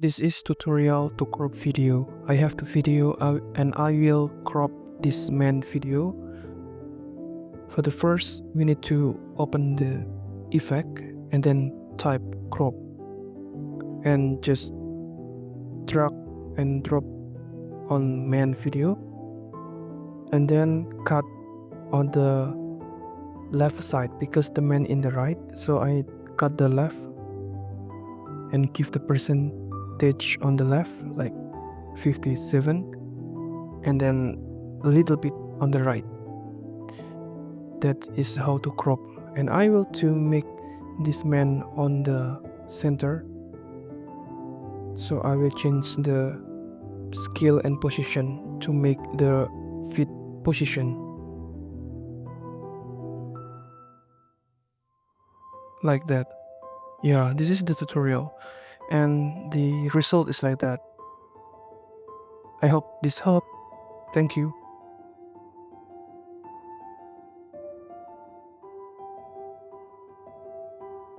This is tutorial to crop video. I have the video and I will crop this main video. For the first, we need to open the effect and then type crop and just drag and drop on main video and then cut on the left side because the man in the right, so I cut the left and give the percentage on the left like 57 and then a little bit on the right. That is how to crop, and I will to make this man on the center, so I will change the scale and position to make the fit position like that. Yeah, this is the tutorial and the result is like that. I hope this helped. Thank you.